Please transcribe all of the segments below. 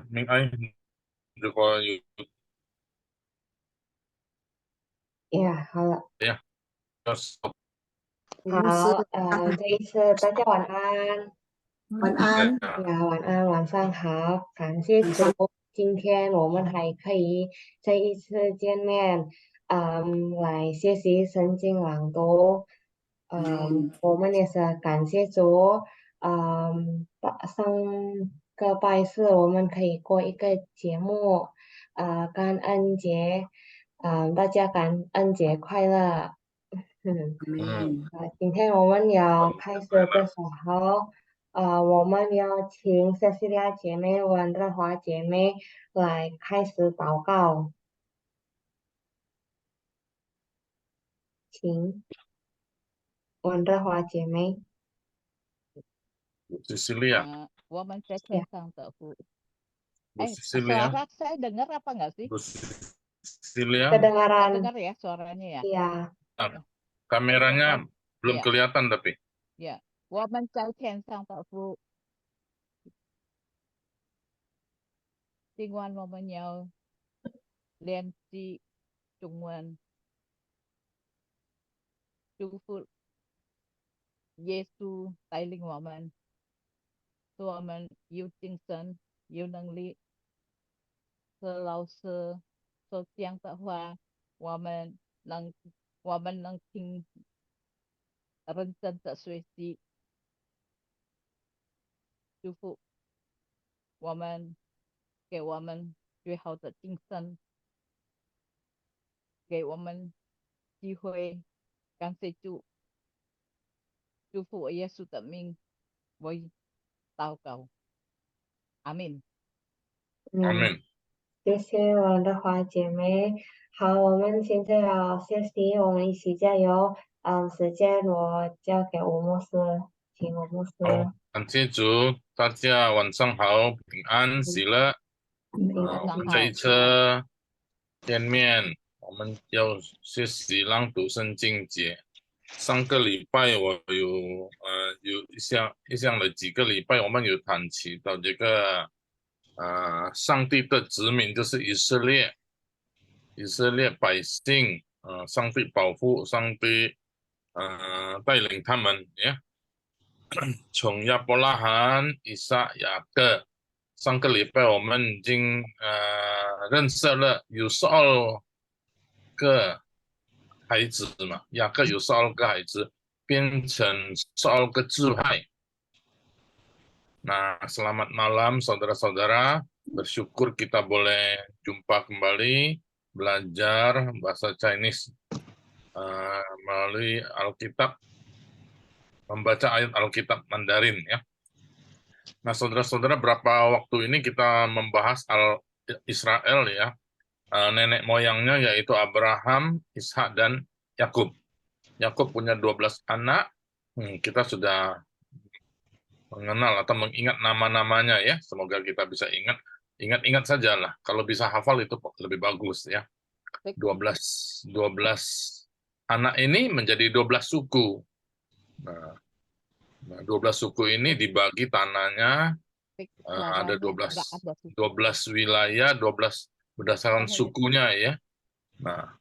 mình Anh được có呀，好了，呀，吴牧师，好，这一次大家晚安。晚安。呀，晚安，晚上好，感谢主，今天我们还可以再一次见面，来学习圣经朗读，我们也是感谢主，上个拜四我们可以过一个节目，感恩节，大家感恩节快乐，嗯，今天我们要开始的时候。我们要请 Cecilia 姐妹、温热华姐妹来开始祷告，请温热华姐妹。Bu Cecilia, Woman saya Ya, sang terfu. Bu Cecilia, Suara saya dengar apa enggak sih? Bu Cecilia, kedengaran. Dengar ya suaranya ya. Ya, kameranya belum Ya. kelihatan tapi. Ya. Woman saya sang terfu. Tinh ngoan woman nhau liên chi trung nguyên. Chu phụ Giêsu tay linh woman. Woman yêu tinh神 yêu năng lực. Sơ lao sơ sơ tiếng tạo hoa. Woman năng kinh rân chân tạo suy si. Chu phụ 我们给我们最好的精神，给我们机会，感谢主，祝福我耶稣的名为祷告，阿门。Amin. 谢谢温热华姐妹。好，我们现在要学习，我们一起加油。时间我交给吴牧师，请吴牧师。好，感谢主，大家晚上好，平安喜乐。我们这一次见面，我们要学习朗读圣经节。上个礼拜我有一项的几个礼拜，我们有谈起到这个上帝的子民就是以色列百姓，上帝保护，上帝带领他们呀，从亚伯拉罕、以撒、雅各。上个礼拜我们已经认识了有12个孩子嘛，雅各有12个孩子，变成12个支派。Nah, selamat malam saudara-saudara. Bersyukur kita boleh jumpa kembali belajar bahasa Chinese melalui Alkitab, membaca ayat Alkitab Mandarin ya. Nah, saudara-saudara, berapa waktu ini kita membahas Israel ya, nenek moyangnya yaitu Abraham, Ishak dan Yakub. Yakub punya 12 anak. Kita sudah mengenal atau mengingat nama-namanya ya. Semoga kita bisa ingat saja lah. Kalau bisa hafal itu lebih bagus ya. 12 anak ini menjadi 12 suku. Nah, 12 suku ini dibagi tanahnya ada 12 wilayah, 12 berdasarkan sukunya ya. Nah,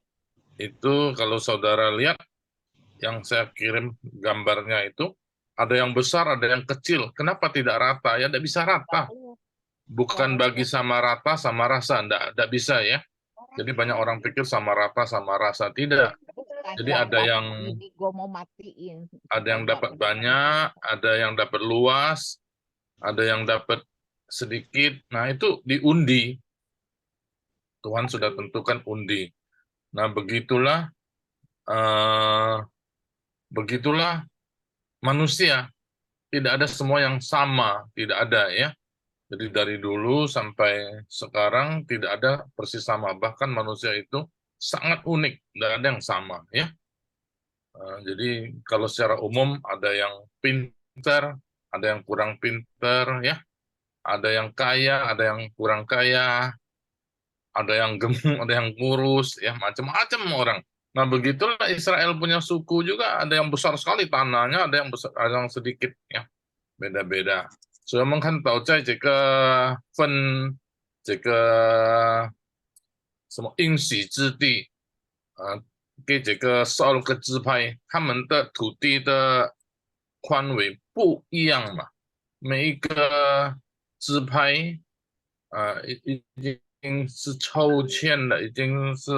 itu kalau saudara lihat yang saya kirim gambarnya itu ada yang besar, ada yang kecil. Kenapa tidak rata? Ya tidak bisa rata. Bukan bagi sama rata sama rasa, tidak bisa ya. Jadi banyak orang pikir sama rata sama rasa, tidak. Jadi ada yang dapat banyak, ada yang dapat luas, ada yang dapat sedikit. Nah, itu diundi. Tuhan sudah tentukan undi. Nah, begitulah manusia. Tidak ada semua yang sama, tidak ada ya. Jadi dari dulu sampai sekarang tidak ada persis sama. Bahkan manusia itu sangat unik, tidak ada yang sama ya. Jadi kalau secara umum ada yang pintar, ada yang kurang pintar ya. Ada yang kaya, ada yang kurang kaya, ada yang gemuk, ada yang kurus, ya macam-macam orang. Nah begitulah Israel punya suku juga, ada yang besar sekali tanahnya, ada yang besar, ada yang sedikit, ya beda-beda. 所以我们看到在这个这个什么应许之地，给这个12个支派，他们的土地的宽尾不一样嘛，每一个支派，已经是抽签的，已经是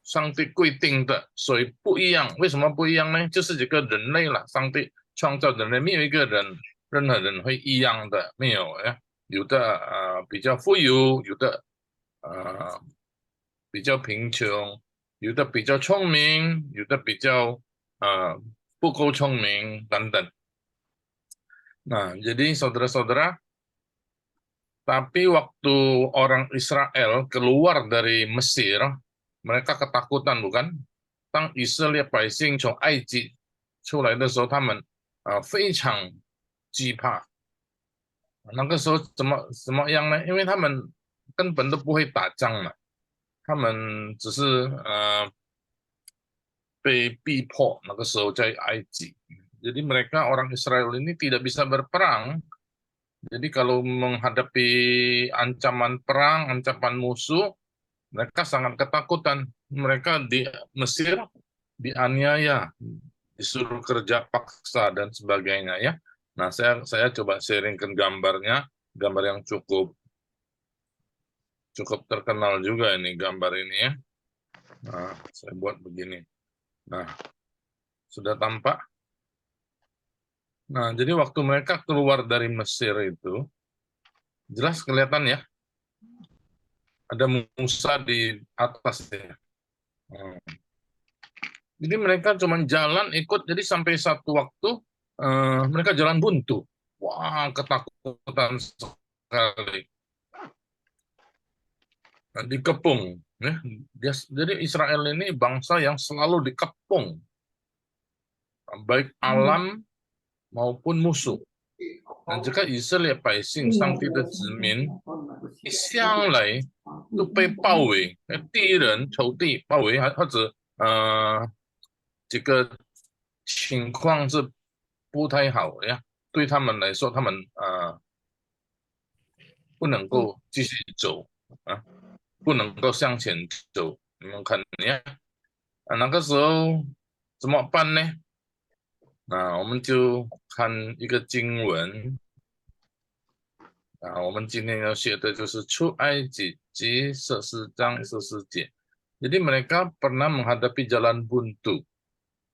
上帝规定的，所以不一样。为什么不一样呢？就是这个人类了，上帝创造人类，没有一个人，任何人会一样的，没有呀。有的比较富有，有的比较贫穷，有的比较聪明，有的比较不够聪明等等。Nah, jadi saudara-saudara, tapi waktu orang Israel keluar dari Mesir, mereka ketakutan bukan? 当以色列百姓从埃及出来的时候，他们非常惧怕。那个时候怎么样呢？因为他们根本都不会打仗嘛，他们只是被逼迫。那个时候在埃及，jadi mereka orang Israel ini tidak bisa berperang. Jadi kalau menghadapi ancaman perang, ancaman musuh, mereka sangat ketakutan. Mereka di Mesir dianiaya, disuruh kerja paksa dan sebagainya ya. Nah, saya coba sharingkan gambarnya, gambar yang cukup terkenal juga ini gambar ini ya. Nah, saya buat begini. Nah, sudah tampak. Nah, jadi waktu mereka keluar dari Mesir itu, jelas kelihatan ya, ada Musa di atas ya. Jadi mereka cuma jalan ikut, jadi sampai satu waktu mereka jalan buntu. Wah, ketakutan sekali. Dikepung. Ya. Jadi Israel ini bangsa yang selalu dikepung. Baik alam maupun musuh. 那这个以色列百姓，上帝的子民，一向来都被包围，敌人、仇敌包围，或者这个情况是不太好呀。对他们来说，他们不能够继续走啊，不能够向前走。你们看呀，那个时候怎么办呢？那我们就看一个经文。我们今天要学的就是出埃及记14章14节。Jadi mereka pernah menghadapi jalan buntu.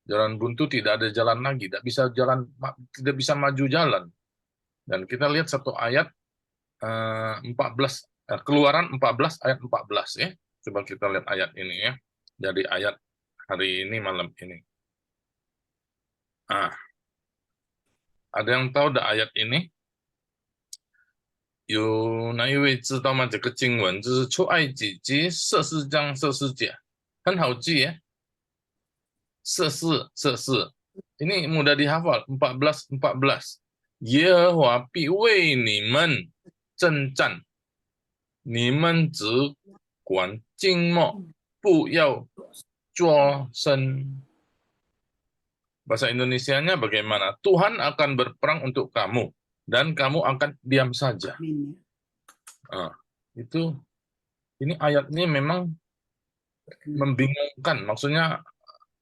Jalan buntu tidak ada jalan lagi, tidak bisa maju jalan. Dan kita lihat satu ayat 14 Keluaran 14 ayat 14 ya. Coba kita lihat ayat ini ya. Dari ayat hari ini malam ini. Ada yang tahu dah ayat ini? 有哪一位知道吗？这个经文就是出埃及记14章14节，很好记ya. 14. Ini mudah dihafal. 14. 耶和华必为你们征战，你们只管静默，不要作声。Bahasa Indonesianya bagaimana? Tuhan akan berperang untuk kamu, dan kamu akan diam saja. Ini ayatnya memang membingungkan, maksudnya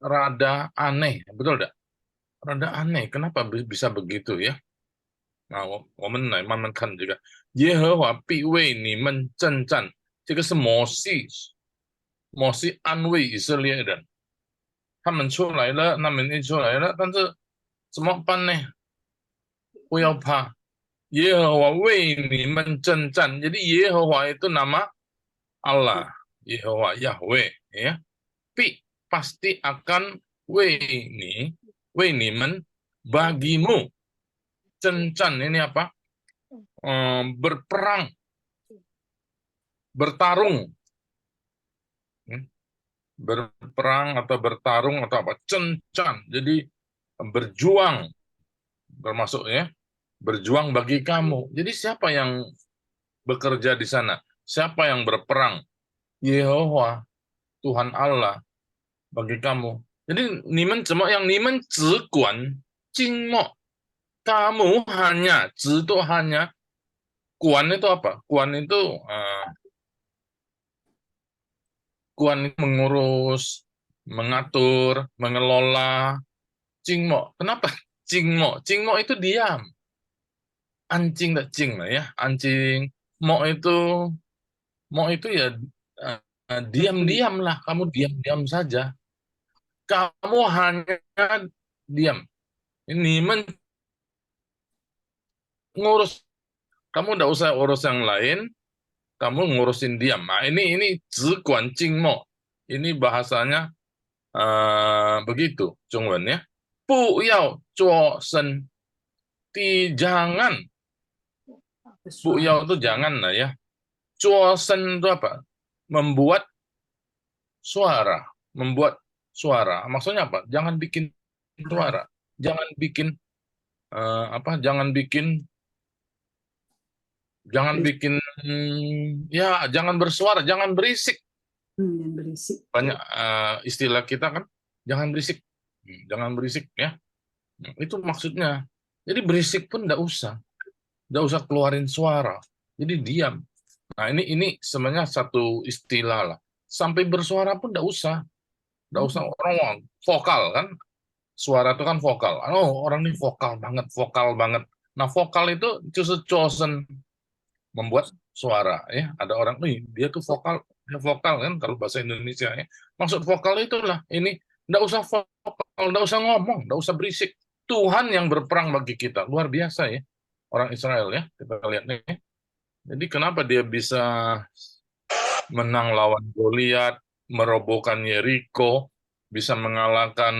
rada aneh, betul tidak? Rada aneh, kenapa bisa begitu ya? Nah, 我们来慢慢看这个，耶和华必为你们征战，这个是摩西安慰以色列人，他们出来了，他们一出来了，但是怎么办呢？不要怕，耶和华为你们征战。Jadi Yehovah itu nama Allah, Yehovah Yahweh ya. Pasti akan 为你们 bagimu. 征战 ini apa? Berperang, bertarung. Berperang atau bertarung atau apa? Cencan. Jadi berjuang termasuk ya. Berjuang bagi kamu. Jadi siapa yang bekerja di sana? Siapa yang berperang? Yehovah, Tuhan Allah bagi kamu. Jadi nimen ziguan jingmo. Kamu hanya, zi itu hanya, kuan itu apa? Kuan itu mengurus, mengatur, mengelola. Jingmo. Kenapa jingmo? Jingmo itu diam. Anjing tak jing lah ya. Anjing. Mo itu ya diam-diam lah. Kamu diam-diam saja. Kamu hanya diam. Ini mengurus. Kamu tidak usah urus yang lain. Kamu ngurusin diam. Nah, ini ziguan jingmo. Ini bahasanya begitu, Zhongwen ya. Bu yao zuo shen. Jangan. Bu yao itu jangan lah ya. Zuo shen itu apa? Membuat suara. Membuat suara. Maksudnya apa? Jangan bikin suara. Jangan bikin jangan bersuara, jangan berisik. Yang berisik. Banyak istilah kita kan, jangan berisik. Jangan berisik ya. Itu maksudnya. Jadi berisik pun enggak usah keluarin suara. Jadi diam. Nah, ini sebenarnya satu istilah lah. Sampai bersuara pun enggak usah. Enggak usah orang vokal kan. Suara itu kan vokal. Oh, orang ini vokal banget. Nah, vokal itu justru chosen membuat suara ya. Ada orang nih dia tuh vokal kan kalau bahasa Indonesia ya. Maksud vokal itulah ini enggak usah vokal, enggak usah ngomong, enggak usah berisik. Tuhan yang berperang bagi kita. Luar biasa ya. Orang Israel ya. Kita lihat nih. Jadi kenapa dia bisa menang lawan Goliat, merobohkan Yeriko, bisa mengalahkan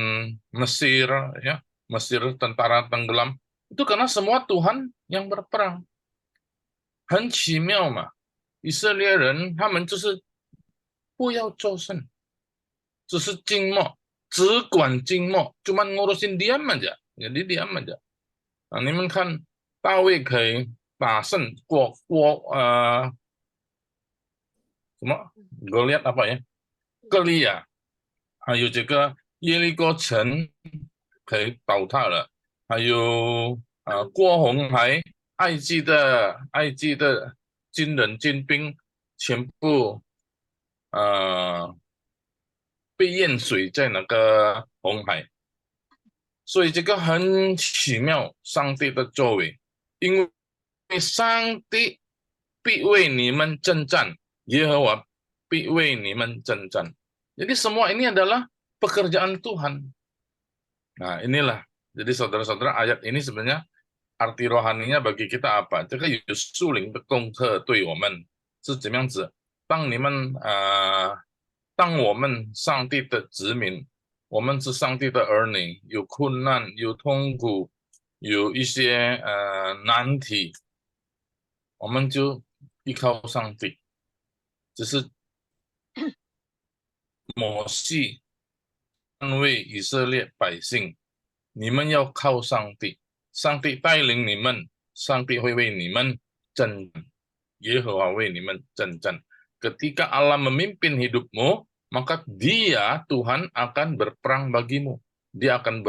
Mesir ya. Mesir tentara tenggelam. Itu karena semua Tuhan yang berperang. 很奇妙嘛，以色列人他们就是不要做圣，只是静默，只管静默，cuma ngurusin diam aja, jadi diam aja. Nah, 你们看大卫可以打胜什么格列apa ya? 歌利亚，还有这个耶利哥城可以倒塌了，还有过红海，埃及的军人军兵全部被淹水在那个红海，所以这个很奇妙，上帝的作为，因为上帝必为你们征战，耶和华必为你们征战。Jadi semua ini adalah pekerjaan Tuhan. Nah, inilah. Jadi saudara-saudara, ayat ini sebenarnya arti rohaninya bagi kita apa？这个有属灵的功课对我们是怎么样子？当我们上帝的子民，我们是上帝的儿女，有困难，有痛苦，有一些难题，我们就依靠上帝。只是摩西安慰以色列百姓，你们要靠上帝，上帝带领你们，上帝会为你们征战，耶和华为你们征战。Ketika Allah memimpin hidupmu, maka Dia Tuhan akan berperang bagimu. Dia akan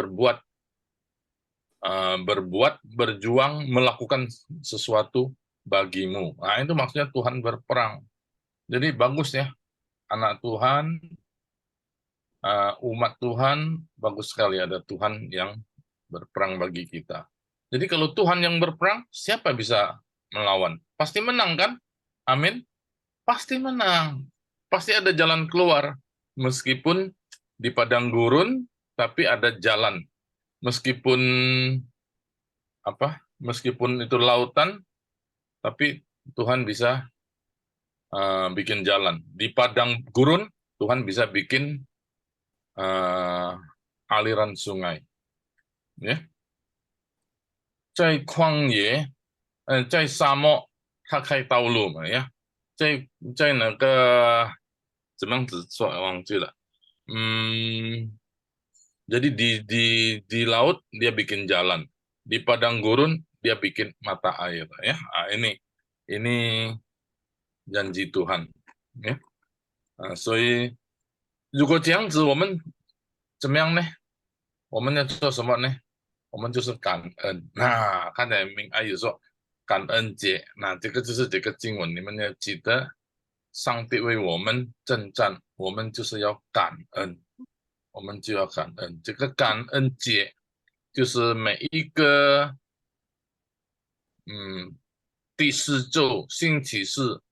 berjuang, melakukan sesuatu bagimu. Nah, itu maksudnya Tuhan berperang. Jadi bagus ya, anak Tuhan, umat Tuhan, bagus sekali ada Tuhan yang berperang bagi kita. Jadi kalau Tuhan yang berperang, siapa bisa melawan? Pasti menang kan? Amin. Pasti menang. Pasti ada jalan keluar. Meskipun di padang gurun, tapi ada jalan. Meskipun meskipun itu lautan, tapi Tuhan bisa bikin jalan. Di padang gurun, Tuhan bisa bikin aliran sungai. Ya. 在旷野，在沙漠，它开道路嘛呀。在那个怎么样子说忘记了，jadi di laut dia bikin jalan, di padang gurun dia bikin mata air ya. Nah, ini janji Tuhan ya. 所以如果这样子，我们怎么样呢？我们要做什么呢？我们就是感恩。那看起来明爱有说感恩节，那这个就是这个经文，你们要记得，上帝为我们征战，我们就是要感恩，我们就要感恩。这个感恩节就是每一个第四周星期四，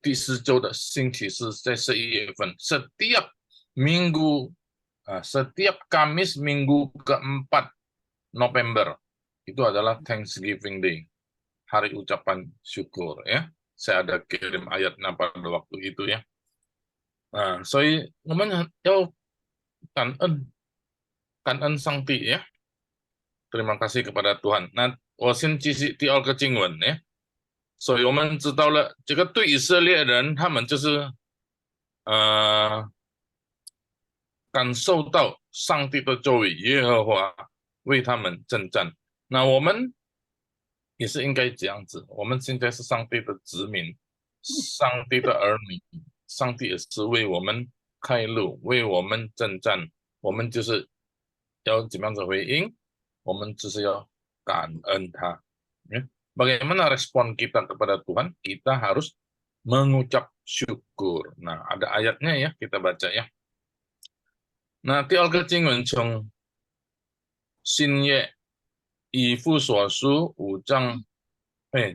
第四周的星期四在11月份，setiap minggu setiap Kamis minggu keempat November itu adalah Thanksgiving Day, hari ucapan syukur ya. Saya ada kirim ayatnya pada waktu itu ya. Nah, 所以我们要感恩，感恩上帝ya. Terima kasih kepada Tuhan. 那我先继续第二个经文呀。所以我们知道了，这个对以色列人，他们就是感受到上帝的作为，耶和华为他们征战。那我们也是应该这样子，我们现在是上帝的子民，上帝的儿女，上帝也是为我们开路，为我们征战。我们就是要怎么样子回应？我们就是要感恩他。Bagaimana respon kita kepada Tuhan? Kita harus mengucap syukur. Nah, ada ayatnya ya, kita baca ya. Nah, 第二个经文从新约以弗所书5章，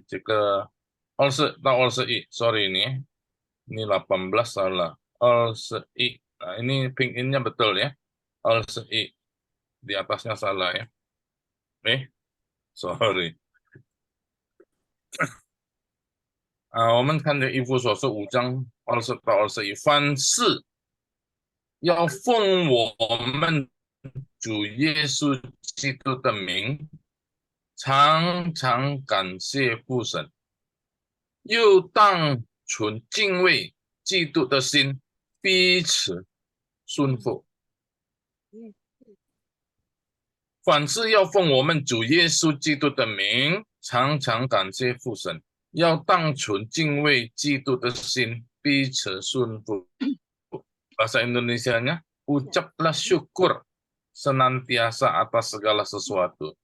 这个20到21, sorry ini 18 salah, 21. Nah, ini pinginnya betul ya, 21, di atasnya salah ya. Sorry. 我们看着以弗所书5章20到21，凡事要奉我们主耶稣基督的名，常常感谢父神，又当存敬畏基督的心，彼此顺服。凡事要奉我们主耶稣基督的名，常常感谢父神，要当存敬畏基督的心，彼此顺服。Bahasa Indonesianya, ucaplah syukur senantiasa atas segala sesuatu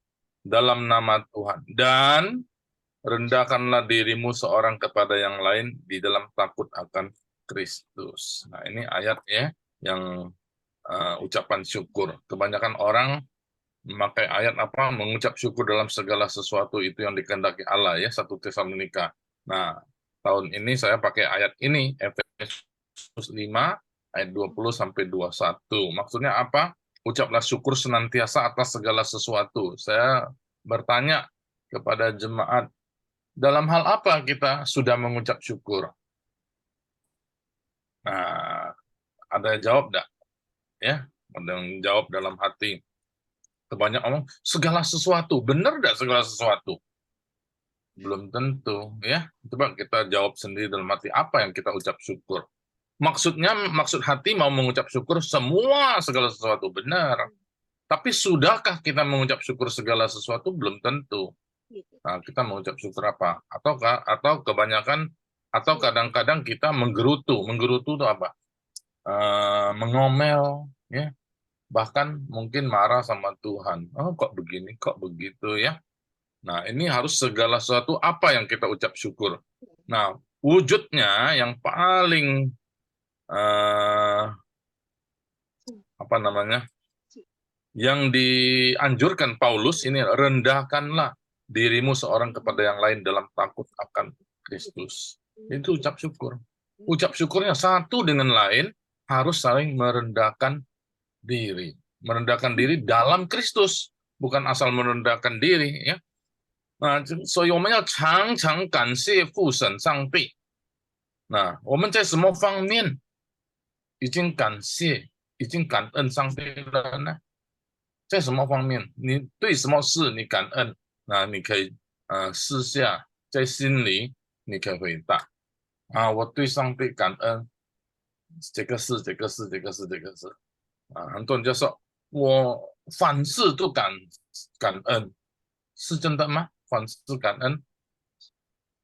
dalam nama Tuhan, dan rendahkanlah dirimu seorang kepada yang lain di dalam takut akan Kristus. Nah, ini ayat ya yang ucapan syukur. Kebanyakan orang memakai ayat apa? Mengucap syukur dalam segala sesuatu itu yang dikehendaki Allah ya, 1 Tesalonika. Nah, tahun ini saya pakai ayat ini, Efesus 5 ayat 20 sampai 21. Maksudnya apa? Ucaplah syukur senantiasa atas segala sesuatu. Saya bertanya kepada jemaat, dalam hal apa kita sudah mengucap syukur? Nah, ada yang jawab enggak? Ya, ada yang jawab dalam hati. Kebanyakan ngomong segala sesuatu. Benar enggak segala sesuatu? Belum tentu, ya. Coba kita jawab sendiri dalam hati, apa yang kita ucap syukur? Maksudnya, maksud hati mau mengucap syukur segala sesuatu, benar. Tapi sudahkah kita mengucap syukur segala sesuatu? Belum tentu. Nah, kita mengucap syukur apa? Atau kebanyakan, atau kadang-kadang kita menggerutu. Menggerutu itu apa? Mengomel, ya. Bahkan mungkin marah sama Tuhan. Oh, kok begini, kok begitu, ya. Nah, ini harus segala sesuatu apa yang kita ucap syukur. Nah, wujudnya yang paling apa namanya, yang dianjurkan Paulus ini, rendahkanlah dirimu seorang kepada yang lain dalam takut akan Kristus. Itu ucap syukur. Ucap syukurnya satu dengan lain harus saling merendahkan diri. Merendahkan diri dalam Kristus, bukan asal merendahkan diri ya. Nah, 所以我们要常常感谢父神上帝。那我们在什么方面已经感谢、已经感恩上帝了呢？在什么方面？你对什么事你感恩？那你可以私下在心里你可以回答我对上帝感恩这个事、这个事、这个事、这个事很多人就说我凡事都感恩，是真的吗？凡事感恩，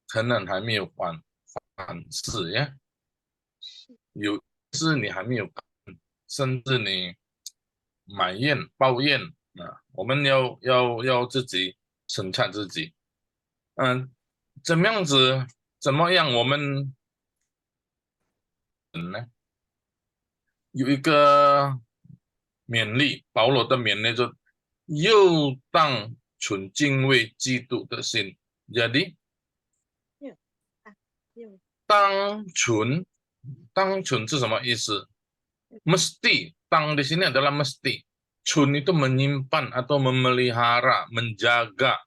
可能还没有凡事呀，有事你还没有感恩，甚至你埋怨、抱怨啊，我们要自己审查自己。怎么样子？怎么样？我们呢有一个勉励，保罗的勉励就又当存敬畏基督的心。Jadi当存是什么意思？Mesti, tang di sini adalah mesti. Chun itu menyimpan atau memelihara, menjaga.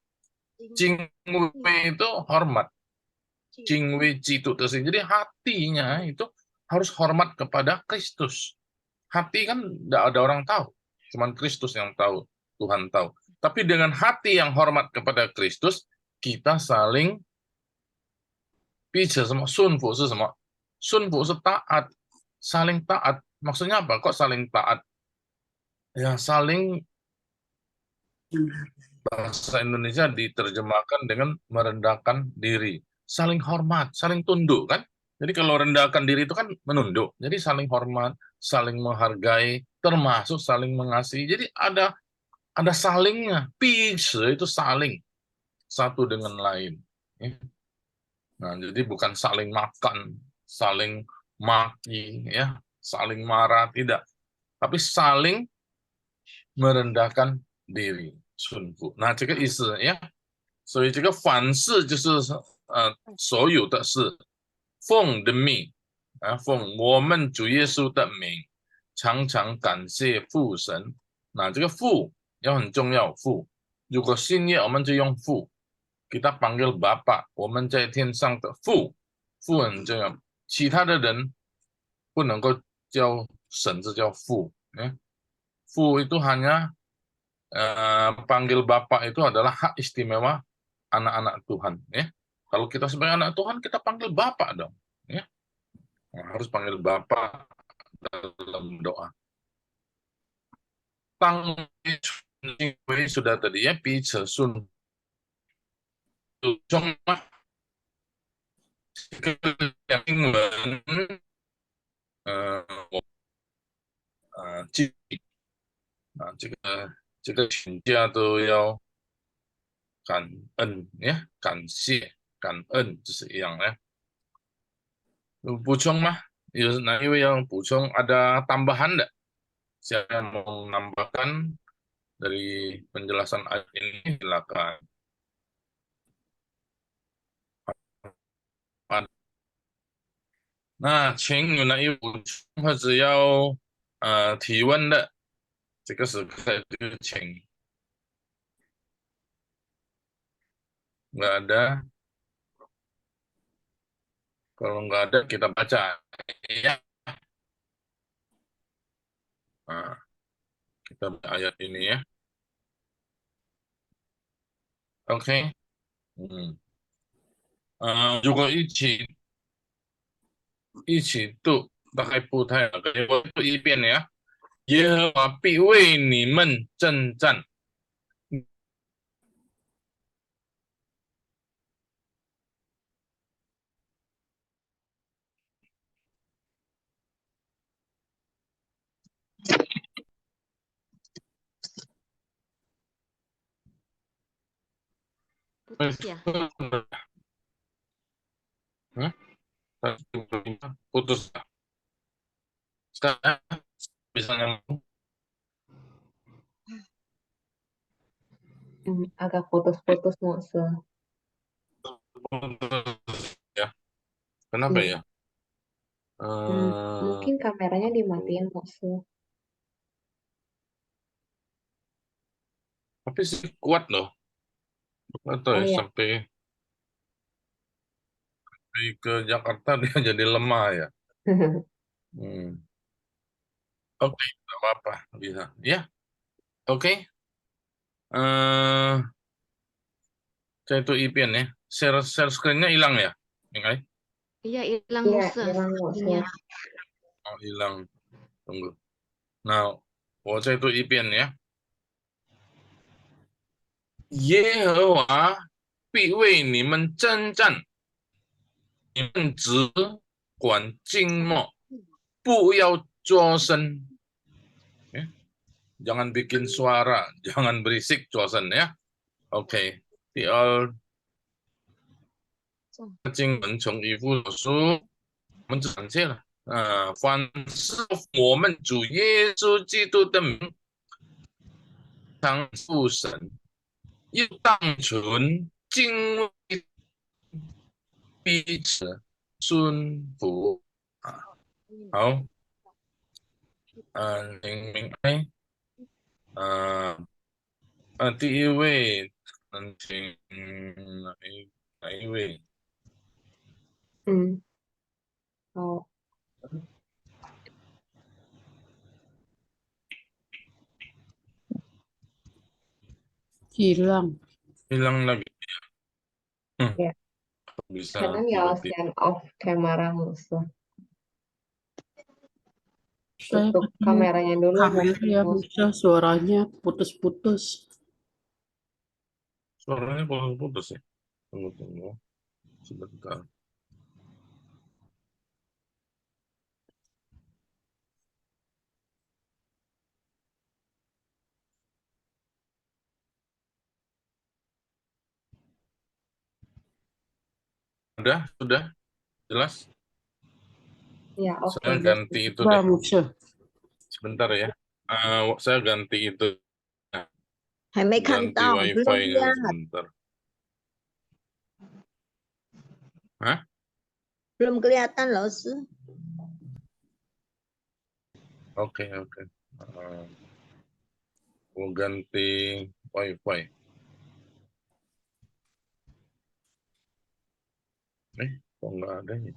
Jingwei itu hormat. Jingwei jitu tersebut. Jadi hatinya itu harus hormat kepada Kristus. Hati kan tidak ada orang tahu. Cuman Kristus yang tahu. Tuhan tahu. Tapi dengan hati yang hormat kepada Kristus, kita saling 彼此什么顺服是什么？顺服是 taat, saling taat. Maksudnya apa? Kok saling taat? Ya saling bahasa Indonesia diterjemahkan dengan merendahkan diri, saling hormat, saling tunduk kan? Jadi kalau rendahkan diri itu kan menunduk. Jadi saling hormat, saling menghargai, termasuk saling mengasihi. Jadi ada salingnya. 彼此 itu saling satu dengan lain. Nah, jadi bukan saling makan, saling maki, ya, saling marah, tidak. Tapi saling merendahkan diri, 顺服。那这个意思呀，所以这个凡事就是所有的事，奉的命奉我们主耶稣的名，常常感谢父神。那这个父要很重要，父。如果新约我们就用父。kita panggil Bapa, 我们在天上的父，父很重要，其他的人不能够叫神，这叫父。父itu hanya panggil Bapa itu adalah hak istimewa anak-anak Tuhan. Ya. Kalau kita sebagai anak Tuhan, kita panggil Bapa dong. Ya. Nah, harus panggil Bapa dalam doa. Tang sudah tadi ya, 彼此顺服。中这个英文，记这个请假都要感恩呀，感谢感恩就是一样ya. 有补充吗？有哪一位yang补充？Ada tambahan enggak? Siapa yang mau menambahkan dari penjelasan ayat ini silakan.那请有哪一补充或者要提问的，这个时刻就请。Nggak ada. Kalau nggak ada kita baca ya. Nah, kita baca ayat ini ya. Oke. Juga 一起读，大概不太好，我读一遍呀。耶和华必为你们征战。putus ya. Putus. Sekarang bisa nyambung. Agak putus-putus Mose. Ya. Kenapa ya? Mungkin kameranya dimatiin Mose. Tapi sih kuat loh. Atau Oh, ya. sampai ke Jakarta dia jadi lemah ya. Oke, nggak apa-apa bisa. Ya, oke. Saya itu IPN ya. Share screen-nya hilang ya? Iya, hilang Iya, Mose. hilang Mose. Oh, hilang. Tunggu. Nah, 我再读一遍呀。耶和华必为你们征战，你们只管静默，不要作声， Jangan bikin suara, jangan berisik, Josen ya. OK，第二，经文从以弗所书，我们讲见了。凡是我们主耶稣基督的名，常父神，又当存敬畏彼此顺服啊。好，明白。第一位，请哪一位？好，hilang. Hilang lagi. Ya. Bisa Kadang ya scan off kamera musuh. Saya Tutup tadi kameranya dulu kamera ya musuh. bisa suaranya putus-putus. Suaranya putus ya. Tunggu sebentar. Sudah jelas. Ya, oke. Saya ganti itu deh. Musuh. Sebentar ya. Saya ganti itu. 还没看 Ganti 到， wifi-nya sebentar. Hah? belum kelihatan loh, Su. Oke. Mau ganti wifi. Kok nggak ada ya?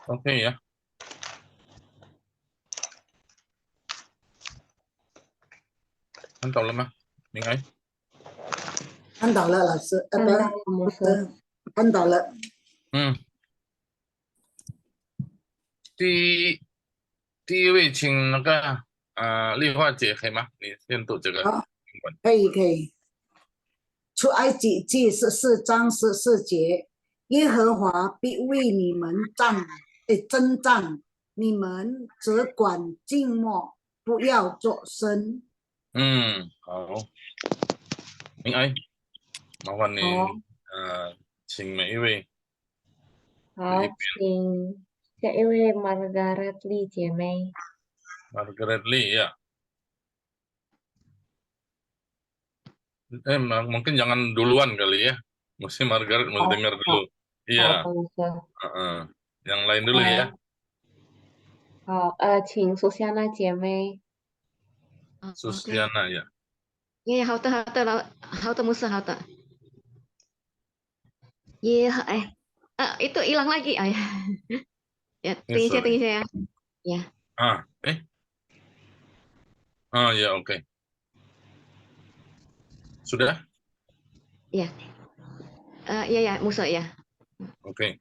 Oke ya. Kan tahu lemah. Mingai. 看到了，老师，看到了musuh. 看到了。第一位，请那个丽华姐可以吗？你先读这个经文。可以。出埃及记14章14节，耶和华必为你们征战，你们只管静默，不要作声。好，明爱，麻烦你请每一位。好，请下一位 Margaret Lee 姐妹。Margaret Lee ya. Mungkin jangan duluan kali ya. Mesti Margaret mau dengar dulu. Iya. Yang lain dulu ya. 好，请苏珊娜姐妹。Susiana ya. Ya, hau的Musa, hau的. Itu hilang lagi. Ya, tinggi saya. Ya. Ya, oke. Sudah? Ya. Ya, Musa ya. Oke.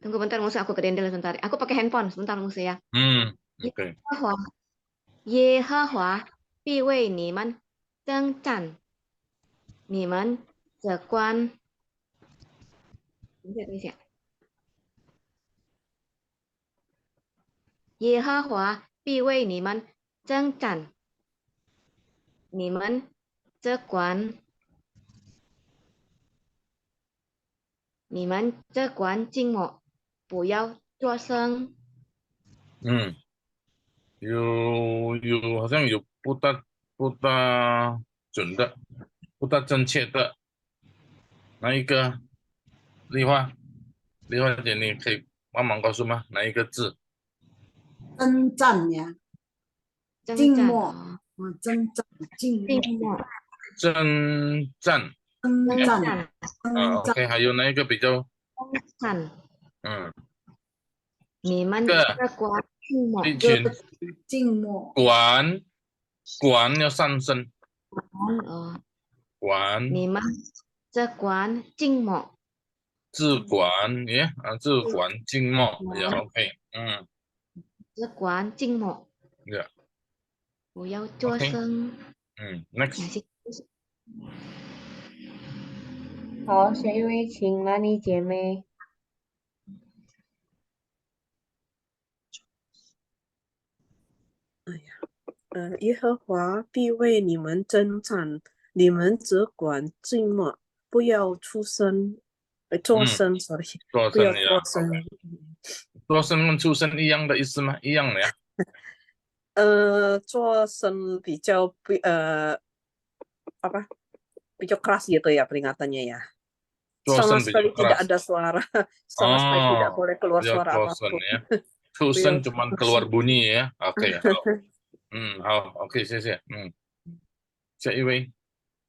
Tunggu bentar Musa, aku ke dendel sebentar. Aku pakai handphone sebentar Musa ya. Oke. 耶和华必为你们征战，你们只管等一下。耶和华必为你们征战，你们只管静默，不要作声。好像有不大准的，不大正确的，哪一个？丽华姐，你可以帮忙告诉吗？哪一个字？征战呀，静默，征战，静默，征战。OK， 还有哪一个比较？征战。你们只管静默。静默。管要上升。管你们只管静默，自管，ya, 自管静默，ya, 管 OK，只管静默， ya, 不要作 OK，声。next，感谢。好，下一位请兰妮姐妹。耶和华必为你们征战，你们只管静默，不要出声，作声，sorry，不要做声呀作声。 ，OK，做声跟出声一样的意思吗？一样的呀。作声比较apa比较 keras gitu ya peringatannya ya. 做 Sama 声比较 sekali tidak keras. ada suara, sama sekali tidak Oh, boleh keluar 要 suara 做声 apapun. 呀，出 不要 声 出 cuman 声。 keluar bunyi ya. OK，好，好，OK，谢谢，下一位，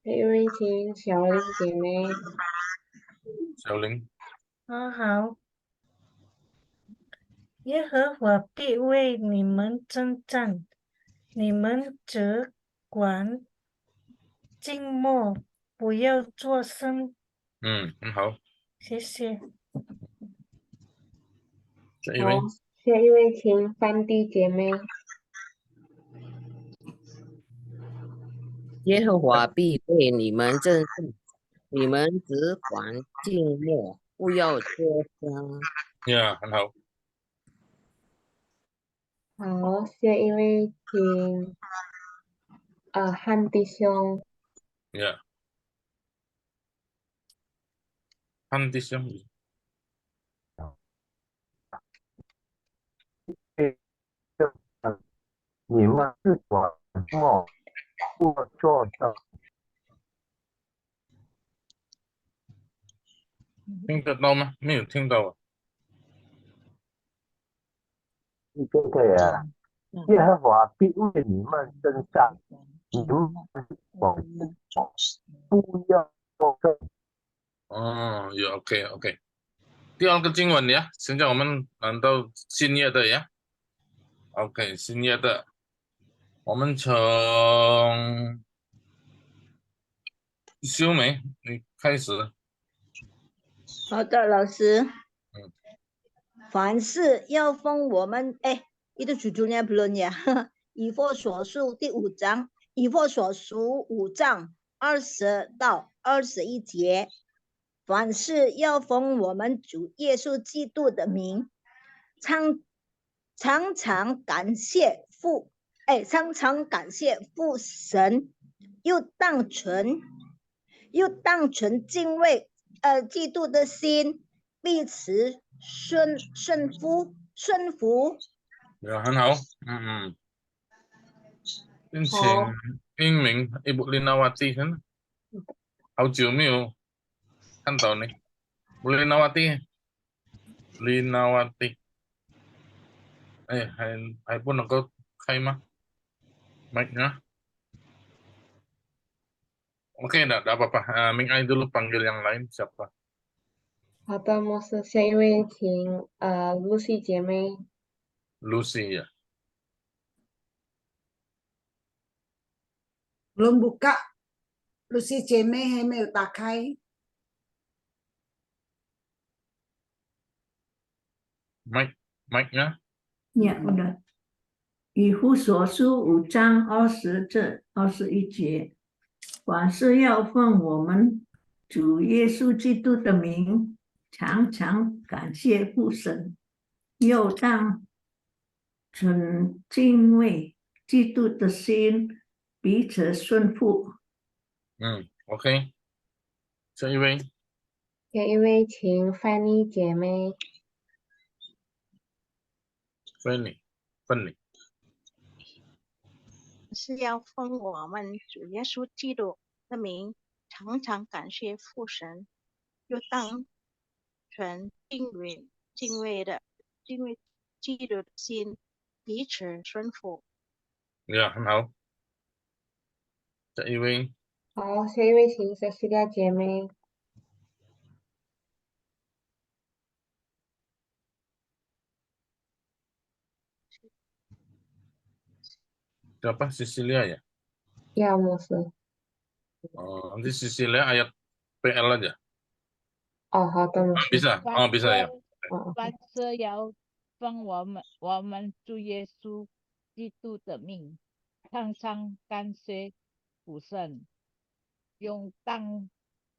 下一位请小林姐妹。小林，好，耶和华必为你们征战，你们只管静默，不要作声。很好，谢谢。好，下一位，下一位请范蒂姐妹。耶和华必为你们征战，你们只管静默，不要作声。呀，很好，好，下一位请汉弟兄。呀，汉弟兄，你们只管默不作声。听得到吗？没有听到啊。这个呀，耶和华必为你们征战，你们广不要作声。有 OK，第二个经文呀，现在我们拿到新约的呀，OK，新约的，我们从修眉你开始，好的，老师。嗯凡事要奉我们itu judulnya belum ya. 以弗所书第5章，以弗所书5章20到21节，凡事要奉我们主耶稣基督的名，常常感谢父神，又当存敬畏基督的心，彼此顺服。很好，先请好，英明Ibu Linawati kan，好久没有看到你，Bu Linawati，还不能够开吗？mic-nya？ Oke, enggak apa-apa. Ming Ai dulu panggil yang lain siapa? 好的，牧师，下一位请Lucy 姐妹。Lucy ya. Belum buka. Lucy 姐妹还没有打开。mic-nya? Ya, udah. 以弗所书5章20至21节，凡事要奉我们主耶稣基督的名，常常感谢父神，又当存敬畏基督的心，彼此顺服。OK，下一位。下一位请范妮姐妹。芬妮。是要奉我们主耶稣基督的名，常常感谢父神，又当存敬畏基督的心，彼此顺服。呀，很好。下一位。好，下一位请Cecilia姐妹。Siapa Cecilia ya? Ya,牧师。Nanti Cecilia ayat PL aja. 哦，好的，老师。 Bisa? 凡 Bisa ya. 凡事要奉我们主耶稣基督的命，常常感谢父神，用当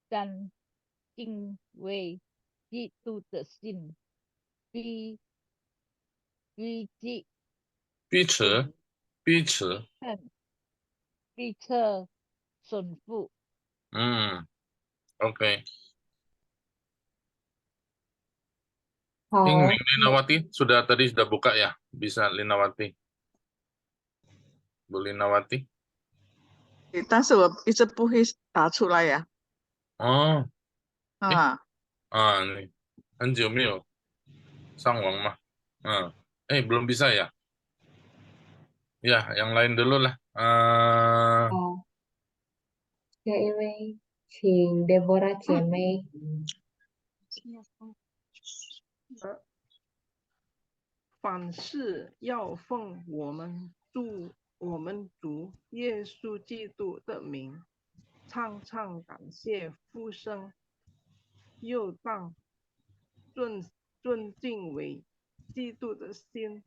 真敬畏基督的心，彼此彼此。彼此顺服。Oke. 好， Ingming Linawati sudah buka ya, bisa Linawati. Bu Linawati. 但是我一直不会打出来呀。 Oh, 啊， nih. 很久没有上网嘛. Belum bisa ya? Ya, yang lain dulu lah. 好，下一位，请 Deborah 姐妹。凡事要奉我们主耶稣基督的名，常常感谢父神，又当尊敬为基督的心，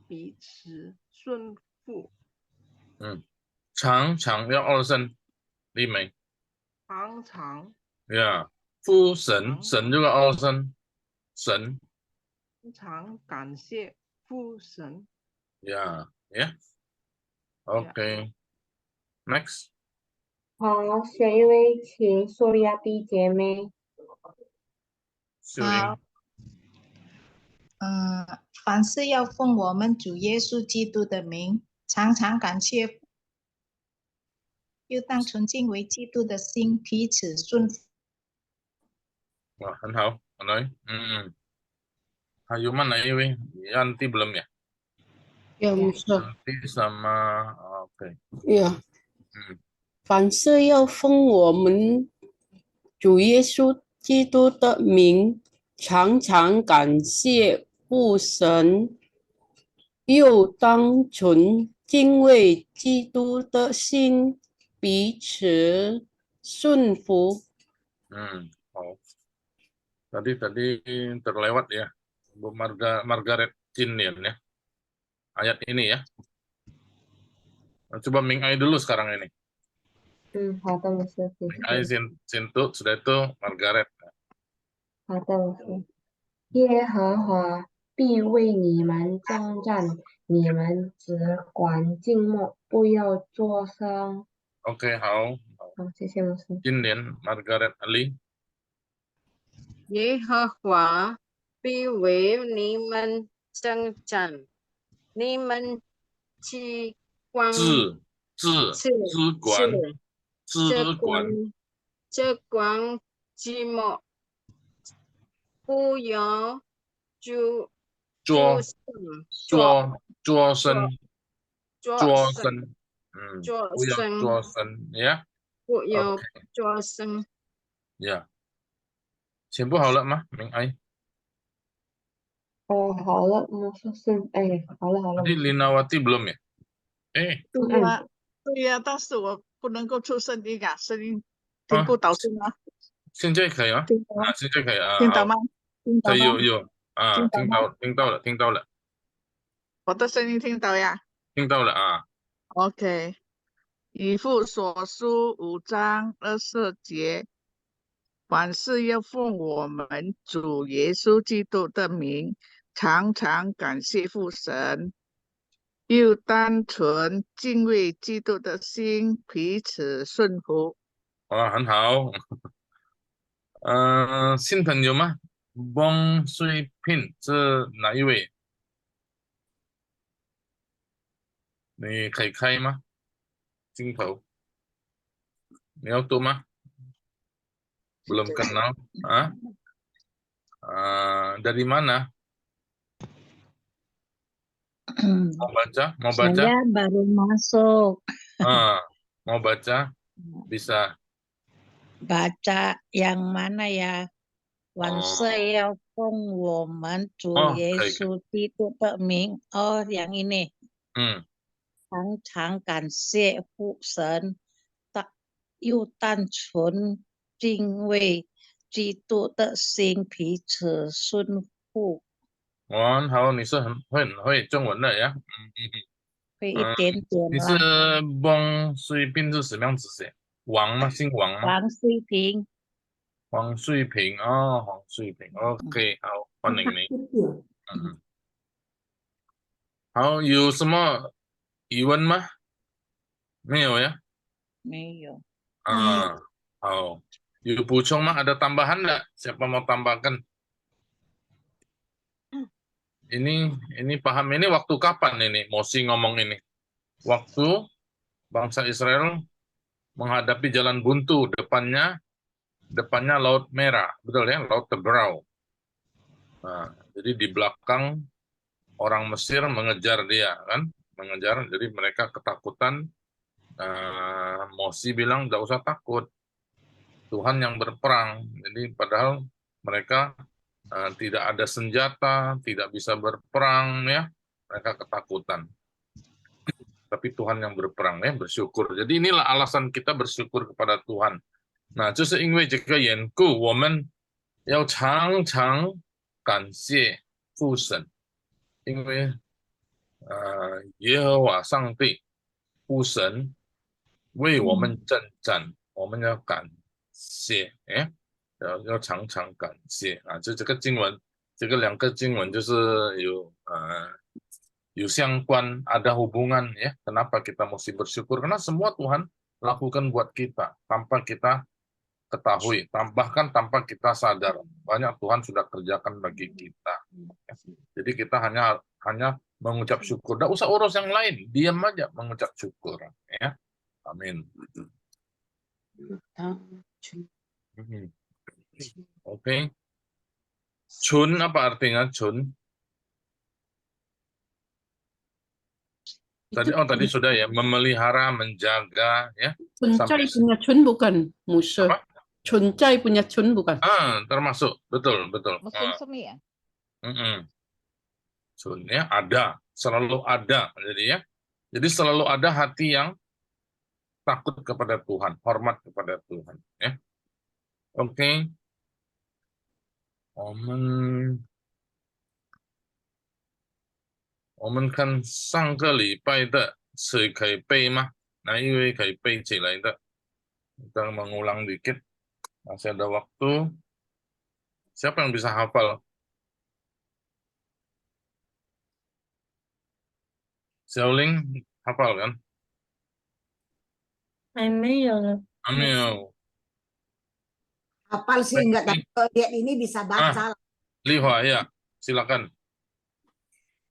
彼此顺服。常常要2声，丽美。常常。Ya, 父神，神juga 2声，神。常感谢父神。Ya. Oke. Next. 好，下一位，请索利亚蒂姐妹。好。凡事要奉我们主耶稣基督的名，常常感谢，又当纯净为基督的心，彼此顺服。 Wah, 很好，来Hayuman Iwi, Yanti belum ya? Ya, Musa. Yanti sama, oke. Ya. 凡事要奉我们主耶稣基督的名，常常感谢父神，又当存敬畏基督的心，彼此顺服。好. Tadi terlewat ya, Bu Margaret Chin ya, ayat ini ya. Coba Ming Ai dulu sekarang ini. 好的，老师。 Ming Ai Sintu, sudah itu Margaret. 好的，老师。耶和华必为你们征战，你们只管静默，不要作声。 Oke, 好。好，谢谢老师。 Chin Margaret Ali. 耶和华必为你们征战，你们只管寂寞，不要作声，ya. 不要作声。 Ya. 全部好了吗？明爱。好了，我说是，好了。 Tadi Linawati belum ya? 对呀，但是我不能够出声音啊，声音听不到是吗？现在可以吗？现在可以啊。听到吗？听到吗？有听到了。我的声音听到呀？听到了啊。OK， 以弗所书5章24节。 凡事要奉我们主耶稣基督的名，常常感谢父神，又单纯敬畏基督的心，彼此顺服。哇，很好。新朋友吗？ Bong Sui Pin 是哪一位？你可以开吗？镜头，你要读吗？ Belum kenal, dari mana? Mau baca? Saya baru masuk. Mau baca? Bisa. Baca yang mana ya? 凡事要奉我们主耶稣基督的名。yang ini. 常常感谢父神。又单纯敬畏基督的心，彼此顺服。哇，好，你是很会中文的呀。会一点点你是啦。翁水平是什么样子写？王吗？姓王吗？王水平，黄水平哦，黄水平。OK，好，欢迎你。好，有什么疑问吗？没有呀。没有。好，有补充吗？Ada tambahan nggak? Siapa mau tambahkan? Ini paham ini waktu kapan ini Mosi ngomong ini? Waktu bangsa Israel menghadapi jalan buntu, depannya Laut Merah, betul ya, Laut Teberau. Nah, jadi di belakang orang Mesir mengejar dia kan, mengejar. Jadi mereka ketakutan. Mosi bilang nggak usah takut, Tuhan yang berperang. Jadi padahal mereka tidak ada senjata, tidak bisa berperang ya, mereka ketakutan. Tapi Tuhan yang berperang ya, bersyukur. Jadi inilah alasan kita bersyukur kepada Tuhan. Nah, 就是因为这个缘故，我们要常常感谢父神，因为耶和华上帝父神为我们征战，我们要感谢，要常常感谢啊！这个经文，这个两个经文就是有相关ada hubungan ya. Kenapa kita mesti bersyukur? Karena semua Tuhan lakukan buat kita tanpa kita ketahui, bahkan tanpa kita sadar. Banyak Tuhan sudah kerjakan bagi kita. Jadi kita hanya mengucap syukur. Tidak usah urus yang lain, diam aja mengucap syukur. Ya, amin. Oke. Chun apa artinya chun? Tadi sudah ya, memelihara, menjaga ya. Cuncai punya cun bukan musuh. Cuncai punya cun bukan. Termasuk, betul. Musim semi ya. Cun ya, ada, selalu ada. Jadi selalu ada hati yang takut kepada Tuhan, hormat kepada Tuhan ya. Oke. 我们看上个礼拜的谁可以背吗？哪一位可以背起来的？kita mengulang dikit, masih ada waktu. Siapa yang bisa hafal? Xiaoling hafal kan? 还没有了。 Amil. Hafal sih enggak, tapi kalau lihat ini bisa baca. Lihua ya, silakan.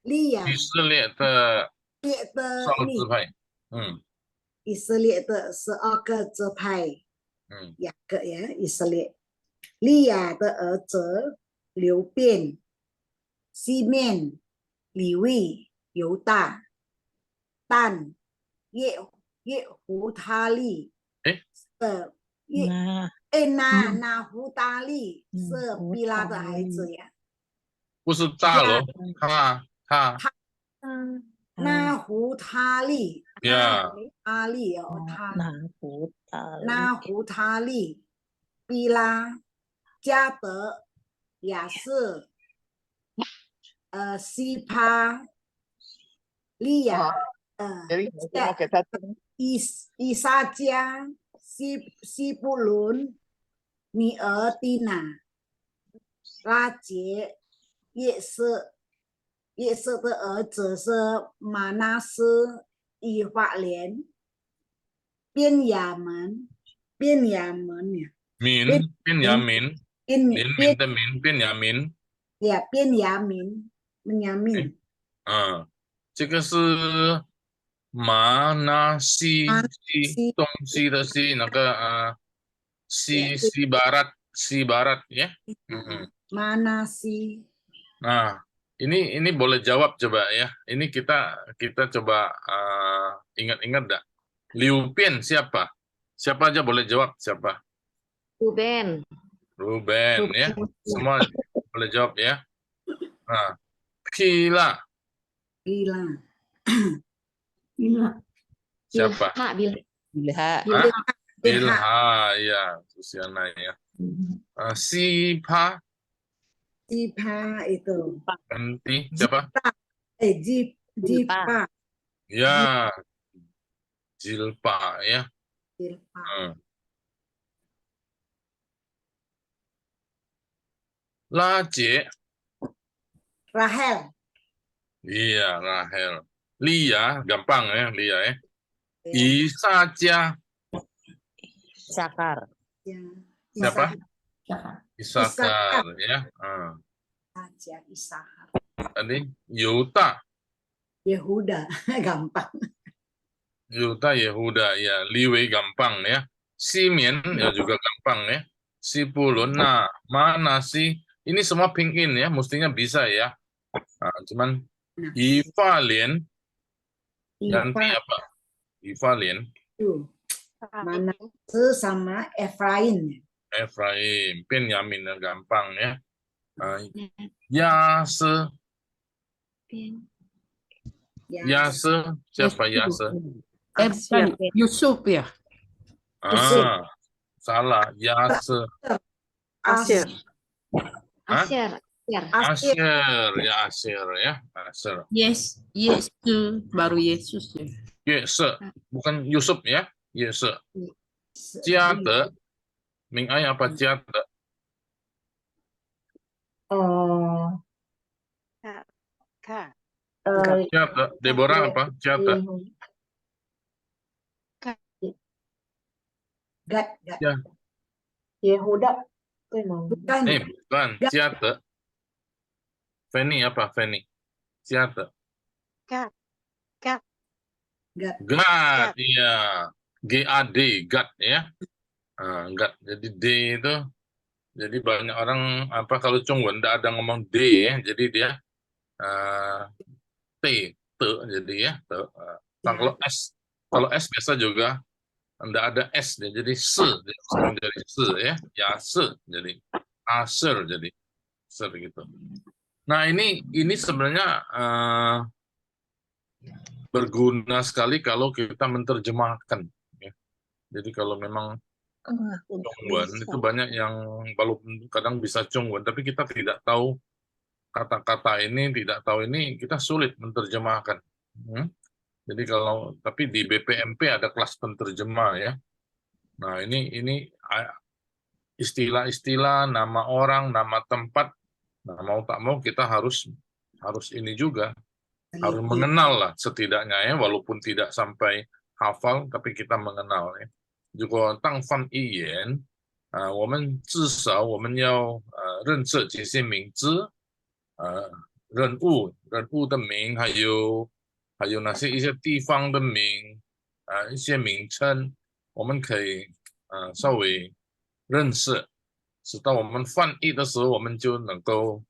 利亚，以色列的12支派，以色列的12个支派，2个呀，以色列，利亚的儿子流便、西面、利未、犹大、但、耶胡他利，拿胡达利是毕拉的孩子呀，不是大罗，那胡他利，阿利哦，那胡他利，毕拉，加德，亚瑟，西帕，利亚，以撒加，西布伦，尼尔蒂娜，拉杰，耶瑟的儿子是马纳斯、以法莲、便雅门呀，便雅明，这个是马纳西东西的西，那个西barat ya. Mana sih? Nah, ini boleh jawab coba ya. Ini kita coba ingat-ingat dah. Liu Pian siapa? Siapa aja boleh jawab siapa? Ruben ya. Semua boleh jawab ya. Nah, Pila. Siapa? Bilha. Bilha, ya, Susiana ya. Sipa, Jipa itu. nanti siapa? Jipa. Ya, Jilpa ya. Jilpa. Laje, Rahel. iya Rahel. Lia, gampang ya, Lia ya. Isaja, Sakar. siapa? Isakar ya. Saja Isahar. Tadi Yuta. Yehuda. Gampang. Yuta Yehuda ya. Liwei gampang ya. Simeon ya juga gampang ya. Sipulun. Nah, mana sih? Ini semua pingin ya, mestinya bisa ya. Nah, cuman Ivalien ganti apa? Ivalien. Mana sama Efraim. Efraim, Benyamin gampang ya. Yase. Yase, siapa Yase? Bukan Yusuf ya. Salah. Yase. Asyir. Asyir. Asyir, ya Asyir ya. Asyir. Yes, Yesus baru Yesus ya. Yese, bukan Yusuf ya. Yese. Ciate. Ming Ai apa ciate? Ciate. Deborah apa? Ciate. Gad. Ya. Yehuda. Bukan. Bukan. Ciate. Feni apa? Feni. Ciate. Gad. Gad, iya. GAD, Gad ya. Gad. Jadi D itu, jadi banyak orang apa kalau Chongwen tidak ada ngomong D ya, jadi dia T, jadi ya. Kalau S biasa juga tidak ada S, jadi se, jadi se ya, ya se, jadi aser, jadi ser gitu. Nah ini sebenarnya berguna sekali kalau kita menerjemahkan. Ya. Jadi kalau memang Chongwen itu banyak yang walaupun kadang bisa Chongwen, tapi kita tidak tahu kata-kata ini, tidak tahu ini, kita sulit menerjemahkan. Jadi tapi di BPMP ada kelas penterjemah ya. Nah ini istilah-istilah, nama orang, nama tempat. Nah mau tak mau kita harus ini juga. Harus mengenal lah setidaknya ya, walaupun tidak sampai hafal, tapi kita mengenal ya. Juga tang fan iyan, 我们至少我们要认识这些名字，人物的名，还有那些一些地方的名，一些名称，我们可以稍微认识，直到我们翻译的时候，我们就能够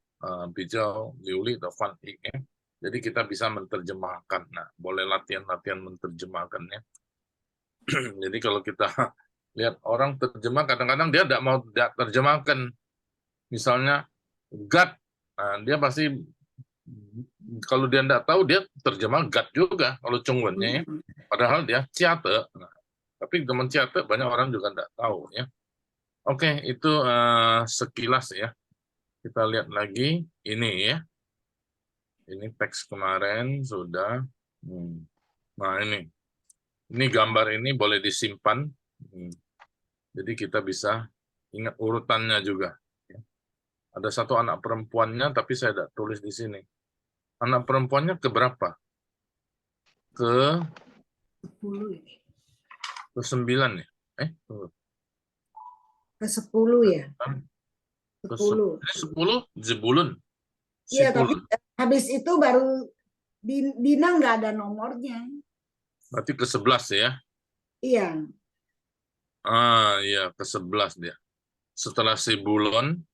比较流利的翻译ya. Jadi kita bisa menerjemahkan. Nah, boleh latihan-latihan menerjemahkannya. Jadi kalau kita lihat orang terjemah, kadang-kadang dia tidak mau terjemahkan. Misalnya God, nah, dia pasti kalau dia tidak tahu dia terjemah God juga kalau Chongwennya ya. Padahal dia ciate. Nah, tapi teman ciate banyak orang juga tidak tahu ya. Oke, itu sekilas ya. Kita lihat lagi ini ya. Ini teks kemarin sudah. Nah ini gambar ini boleh disimpan. Jadi kita bisa ingat urutannya juga. Ada satu anak perempuannya, tapi saya tidak tulis di sini. Anak perempuannya ke berapa? Ke 10. Ke 9 ya? Ke 10 ya? 10. 10 Zebulun. Iya, tapi habis itu baru Dina nggak ada nomornya. Berarti ke 11 ya? Iya. Iya, ke 11 dia. Setelah Zebulon,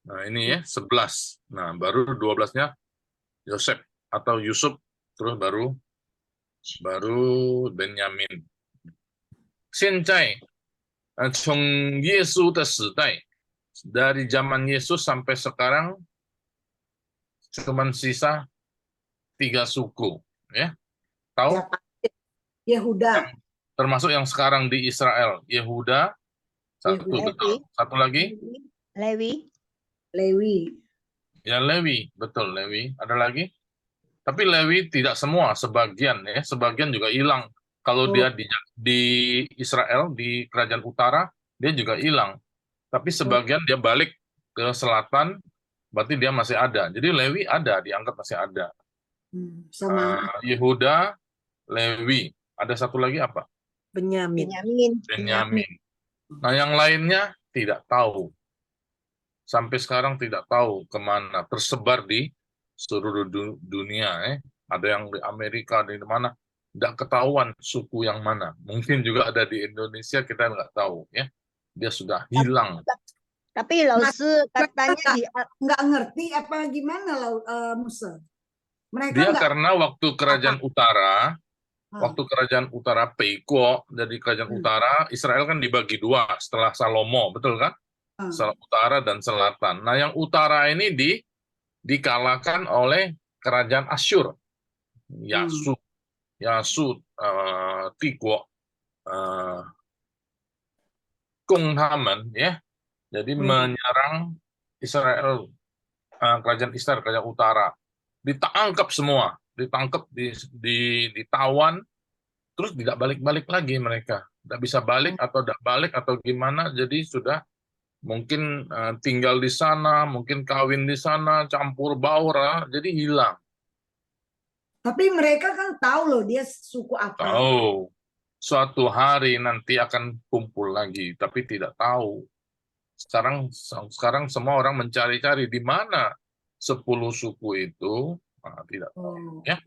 nah ini ya, 11. Nah, baru 12-nya Yosef atau Yusuf, terus baru Benyamin. 现在从耶稣的时代 dari zaman Yesus sampai sekarang cuman sisa 3 suku ya. Tahu? Yehuda. termasuk yang sekarang di Israel. Yehuda, satu Yehuda. betul. Satu lagi? Lewi. Lewi. Ya Lewi, betul Lewi. Ada lagi? Tapi Lewi tidak semua, sebagian ya, sebagian juga hilang. Kalau dia di Israel, di kerajaan utara, dia juga hilang. Tapi sebagian dia balik ke selatan, berarti dia masih ada. Jadi Lewi ada, dianggap masih ada. Sama Yehuda, Lewi. Ada satu lagi apa? Benyamin. Benyamin. Nah, yang lainnya tidak tahu. Sampai sekarang tidak tahu kemana. Tersebar di seluruh dunia. Ada yang di Amerika, ada di mana. Tidak ketahuan suku yang mana. Mungkin juga ada di Indonesia, kita nggak tahu. Ya, dia sudah hilang. Tapi Lause katanya nggak ngerti apa gimana Musa? Mereka Dia nggak karena waktu kerajaan utara, Peiko, jadi kerajaan utara, Israel kan dibagi dua setelah Salomo, betul kan? Utara dan selatan. Nah, yang utara ini dikalahkan oleh kerajaan Asyur, Yasud, Tiko, Kunghaman, ya. Jadi menyerang Israel, kerajaan Israel, kerajaan utara. Ditangkap semua, ditawan, terus tidak balik-balik lagi mereka. Tidak bisa balik atau gimana, jadi sudah mungkin tinggal di sana, mungkin kawin di sana, campur baur, jadi hilang. Tapi mereka kan tahu loh dia suku apa. Tahu. Suatu hari nanti akan kumpul lagi, tapi tidak tahu. Sekarang semua orang mencari-cari di mana 10 suku itu, tidak tahu. Ya.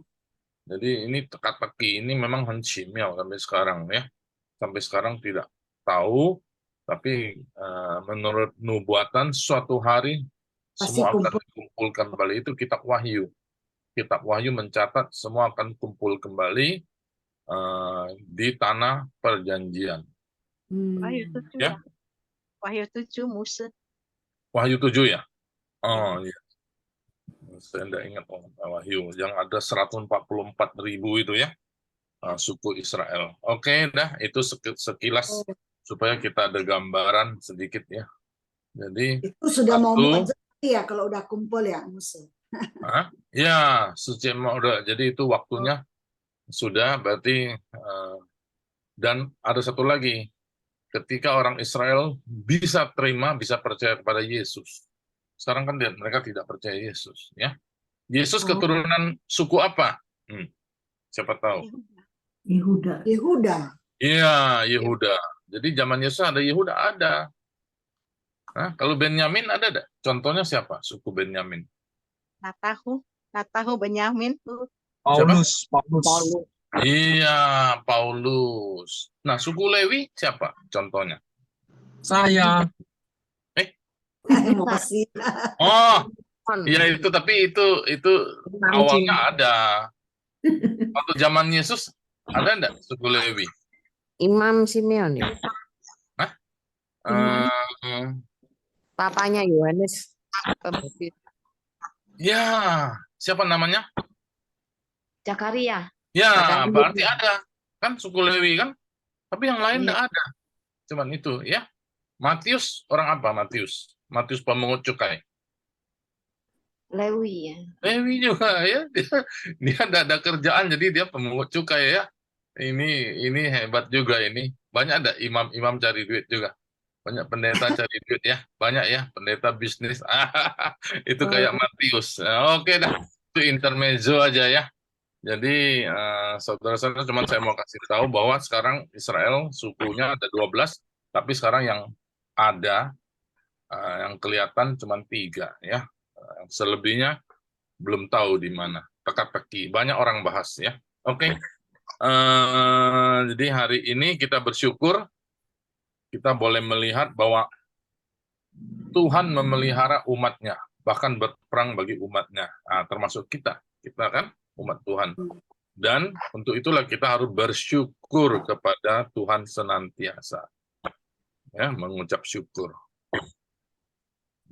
Jadi ini teka-teki ini memang hensimil sampai sekarang ya. Sampai sekarang tidak tahu. Tapi menurut nubuatan suatu hari semua akan dikumpulkan kembali. Itu kitab Wahyu. Kitab Wahyu mencatat semua akan kumpul kembali di tanah perjanjian. Wahyu 7 Ya? Wahyu 7 Musa. Wahyu 7 ya? Oh iya. Saya tidak ingat Wahyu. Yang ada 144.000 itu ya. Suku Israel. Oke, dah itu sekilas supaya kita ada gambaran sedikit ya. Jadi itu sudah mau ya kalau udah kumpul ya Musa. Ya, suci udah. Jadi itu waktunya sudah berarti. Dan ada satu lagi, ketika orang Israel bisa terima, bisa percaya kepada Yesus. Sekarang kan mereka tidak percaya Yesus, ya. Yesus keturunan suku apa? Siapa tahu? Yehuda. Iya, Yehuda. Jadi zaman Yesus ada Yehuda, ada. Nah, kalau Benyamin ada enggak? Contohnya siapa? Suku Benyamin. Natahu Benyamin. Paulus. Iya, Paulus. Nah, suku Lewi siapa? Contohnya? Saya. Oh, ya itu, tapi itu awalnya ada. Waktu zaman Yesus ada enggak suku Lewi? Imam Simeon ya? Papanya Yohanes Pembaptis. Ya, siapa namanya? Zakaria. Ya, berarti ada. Kan suku Lewi kan? Tapi yang lain enggak ada. Cuman itu ya. Matius orang apa Matius? Matius pemungut cukai. Lewi ya. Lewi juga ya. Dia enggak ada kerjaan jadi dia pemungut cukai ya. Ini hebat juga ini. Banyak ada imam-imam cari duit juga. Banyak pendeta cari duit ya. Banyak ya pendeta bisnis. Itu kayak Matius. Oke dah. Itu intermezzo aja ya. Jadi saudara-saudara cuman saya mau kasih tahu bahwa sekarang Israel sukunya ada 12, tapi sekarang yang ada yang kelihatan cuma 3 ya. Selebihnya belum tahu di mana. Teka-teki. Banyak orang bahas ya. Oke. Jadi hari ini kita bersyukur kita boleh melihat bahwa Tuhan memelihara umatnya, bahkan berperang bagi umatnya, termasuk kita kan umat Tuhan. Dan untuk itulah kita harus bersyukur kepada Tuhan senantiasa, ya, mengucap syukur.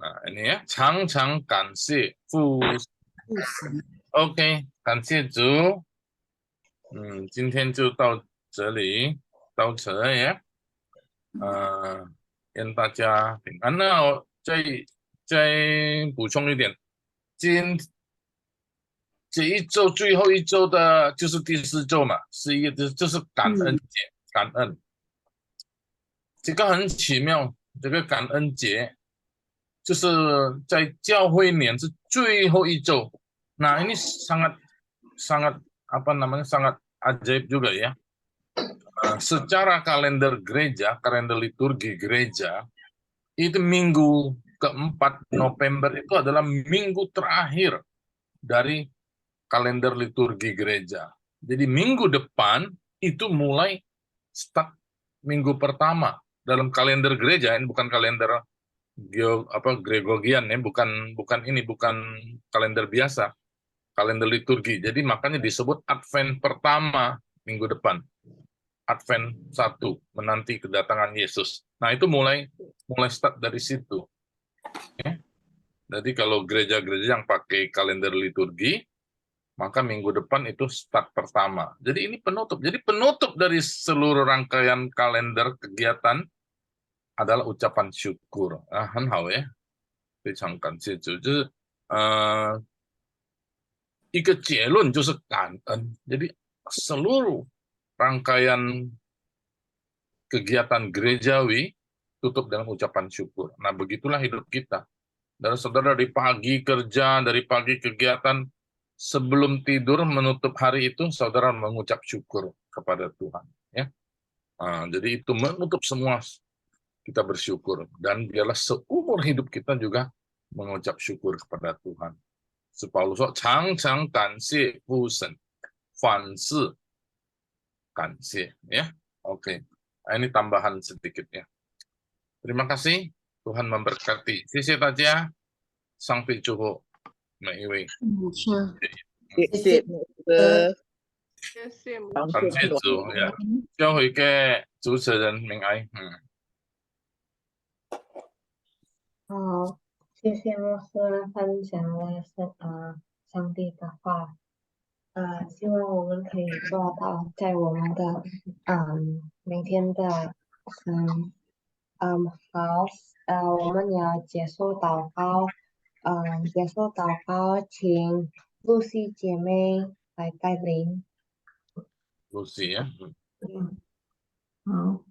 Nah ini ya, chang kansi fu. Oke, 感谢主。今天就到这里，到此呀，愿大家平安。那我再补充一点，这一周最后一周的就是第4周嘛，11月就是感恩节，感恩。这个很奇妙，这个感恩节就是在教会年是最后一周。Nah, ini sangat apa namanya sangat ajaib juga ya. Secara kalender gereja, kalender liturgi gereja, itu minggu keempat November itu adalah minggu terakhir dari kalender liturgi gereja. Jadi minggu depan itu mulai start minggu pertama dalam kalender gereja. Ini bukan kalender Gregorian ya, bukan kalender biasa, kalender liturgi. Jadi makanya disebut Advent pertama minggu depan. Advent 1, menanti kedatangan Yesus. Nah, itu mulai start dari situ. Ya. Jadi kalau gereja-gereja yang pakai kalender liturgi, maka minggu depan itu start pertama. Jadi ini penutup. Jadi penutup dari seluruh rangkaian kalender kegiatan adalah ucapan syukur. 很好耶，非常感谢主。就是一个结论就是感恩。Jadi seluruh rangkaian kegiatan gerejawi tutup dengan ucapan syukur. Nah, begitulah hidup kita. Dan saudara dari pagi kerja, dari pagi kegiatan, sebelum tidur menutup hari itu, saudara mengucap syukur kepada Tuhan. Ya. Nah, jadi itu menutup semua, kita bersyukur. Dan biarlah seumur hidup kita juga mengucap syukur kepada Tuhan. Paulus 说常常感谢父神，凡事感谢ya. Oke. Nah, ini tambahan sedikit ya. Terima kasih, Tuhan memberkati. 谢谢大家，上帝祝福每一位。谢谢牧师，谢谢牧感谢主呀，教会嘅主持人明爱。好，谢谢牧师分享了上帝的话。希望我们可以做到，在我们的每天的好，我们要结束祷告，请露西姐妹来带领。露西呀，好，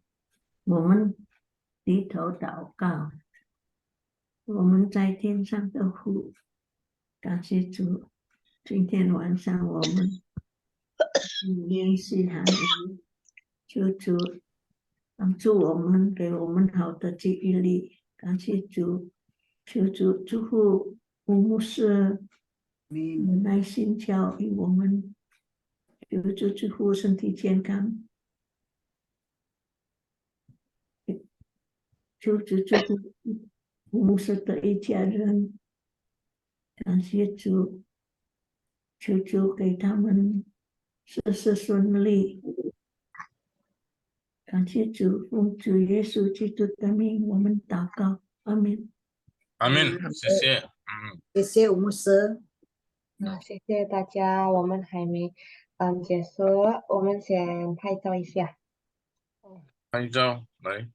我们低头祷告。我们在天上的父，感谢主，今天晚上我们联系韩语，求主帮助我们，给我们好的记忆力。感谢主，求主祝福牧师有耐心教育我们，求主祝福身体健康，求主祝福牧师的一家人。感谢主，求主给他们事事顺利。感谢主，奉主耶稣基督的名，我们祷告，阿门。阿门，谢谢。谢谢牧师。谢谢大家，我们还没结束，我们先拍照一下。拍照来。